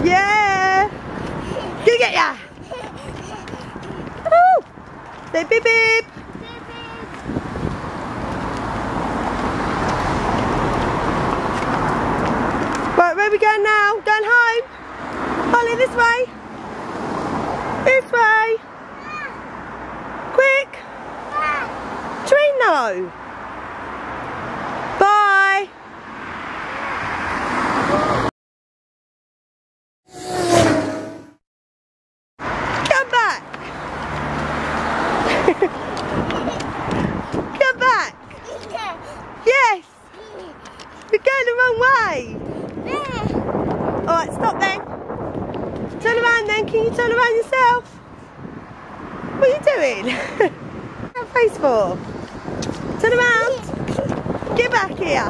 Yeah. Gonna get ya. Woo. Say beep beep. Right, where are we going now? Going home? Holly, this way. This way. Quick. Trino. Bye. Come back. Come back. Yes. We're going the wrong way. Alright, stop then. Turn around then. Can you turn around yourself? What are you doing? What's that face for? Turn around. Get back here.